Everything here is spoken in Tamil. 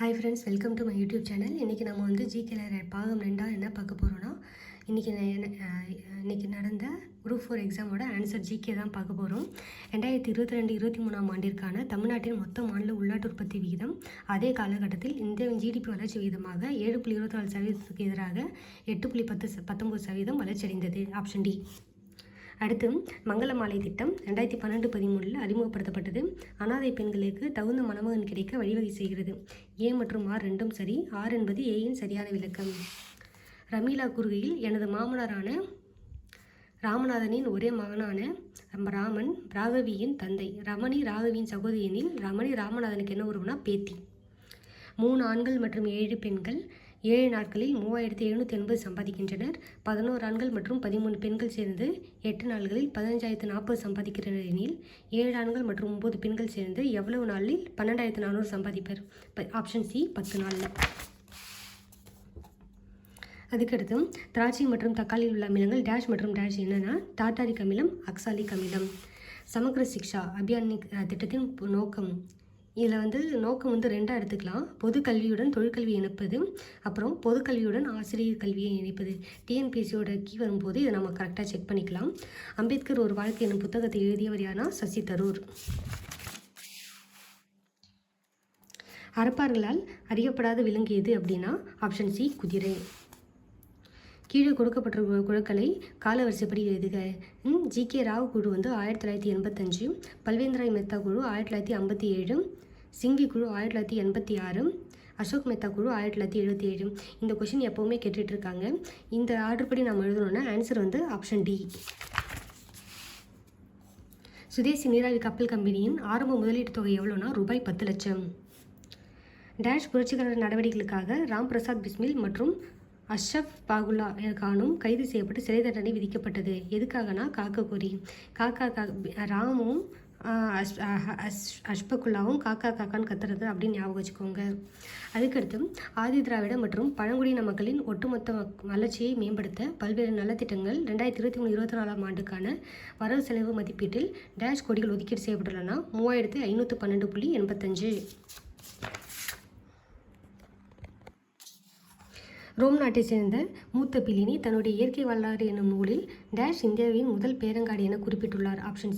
Hi friends, welcome to my YouTube channel. இன்றைக்கி நம்ம வந்து ஜிகேல பாகம் 2 என்ன பார்க்க போகிறோன்னா, இன்றைக்கி நடந்த குரூப் 4 எக்ஸாமோட ஆன்சர் ஜிகே தான் பார்க்க போகிறோம். 2022-23ஆம் ஆண்டிற்கான தமிழ்நாட்டின் மொத்த மாநில உள்நாட்டு உற்பத்தி விகிதம் அதே காலகட்டத்தில் இந்தியாவின் ஜிடிபி வளர்ச்சி விகிதமாக 7.24% எதிராக 8.19% வளர்ச்சியடைந்தது. Option D. அடுத்து, மங்கள மாலை திட்டம் 2012-13 அறிமுகப்படுத்தப்பட்டது. அனாதை பெண்களுக்கு தகுந்த மணமகன் கிடைக்க வழிவகை செய்கிறது. ஏ மற்றும் ஆர் ரெண்டும் சரி. ஆர் என்பது ஏயின் சரியான விளக்கம். ரமீலா கூறுகையில், எனது மாமனாரான ராமநாதனின் ஒரே மகனான ராமன் ராகவியின் தந்தை. ரமணி ராகவியின் சகோதரி எனில் ரமணி ராமநாதனுக்கு என்ன உறவுனா பேத்தி. 3 ஆண்கள் மற்றும் 7 பெண்கள் 7 நாட்களில் 3780 சம்பாதிக்கின்றனர். 11 ஆண்கள் மற்றும் 13 பெண்கள் சேர்ந்து 8 நாட்களில் 15040 சம்பாதிக்கின்றனர் எனில் 7 ஆண்கள் மற்றும் 9 பெண்கள் சேர்ந்து எவ்வளவு நாளில் 12400 சம்பாதிப்பர்? ஆப்ஷன் சி, 10 நாளில். அதுக்கடுத்து, திராட்சை மற்றும் தக்காளியில் உள்ள அமிலங்கள் டேஷ் மற்றும் டேஷ் என்னென்னா டார்டாரிக் அமிலம், அக்சாலிக் அமிலம். சமக்ர சிக்ஷா அபியான் திட்டத்தின் நோக்கம். இதில் நோக்கம் 2 எடுத்துக்கலாம். பொது கல்வியுடன் தொழிற்கல்வியை இணைப்பது, அப்புறம் பொது கல்வியுடன் ஆசிரியர் கல்வியை இணைப்பது. டிஎன்பிஎஸ்சியோட கீ வரும்போது இதை நம்ம கரெக்டாக செக் பண்ணிக்கலாம். அம்பேத்கர் ஒரு வாழ்க்கை என்னும் புத்தகத்தை எழுதியவர் யாருன்னா சசி தரூர். அரப்பார்களால் அறியப்படாத விலங்கு எது அப்படின்னா ஆப்ஷன் சி, குதிரை. கீழே கொடுக்கப்பட்ட குழுக்களை காலவரிசைப்படி எழுதுக. ஜி.கே. ராவ் குழு 1985, பல்வேந்திராய் மெத்தா குழு 1957, சிங்வி குழு 1986, அசோக் மெத்தா குழு 1977. இந்த கொஷின் எப்போவுமே கேட்டுட்டு இருக்காங்க. இந்த ஆர்டர் படி நம்ம எழுதணும்னா ஆன்சர் ஆப்ஷன் டி. சுதேசி நீராவி கப்பல் கம்பெனியின் ஆரம்ப முதலீட்டு தொகை எவ்வளோனா ரூபாய் 10 லட்சம். டேஷ் புரட்சிகர நடவடிக்கைகளுக்காக ராம் பிரசாத் பிஸ்மில் மற்றும் அஷ்ரஃப் பாகுல்லா கானும் கைது செய்யப்பட்டு சிறை தண்டனை விதிக்கப்பட்டது. எதுக்காகனா காக்க கோரி. ராமும் அஷ்பகுல்லாவும் காக்கா காக்கான்னு கத்துறது அப்படின்னு ஞாபகம் வச்சுக்கோங்க. அதுக்கடுத்து, ஆதி திராவிட மற்றும் பழங்குடியின மக்களின் ஒட்டுமொத்த வளர்ச்சியை மேம்படுத்த பல்வேறு நலத்திட்டங்கள் 2023-24ஆம் ஆண்டுக்கான வரவு செலவு மதிப்பீட்டில் டேஷ் கோடிகள் ஒதுக்கீடு செய்யப்பட்டுள்ளன 3512.85. ரோம் நாட்டை சேர்ந்த மூத்த பிலினி தன்னுடைய இயற்கை வரலாறு என்னும் நூலில் டேஷ் இந்தியாவின் முதல் பேரங்காடி என குறிப்பிட்டுள்ளார். Option C.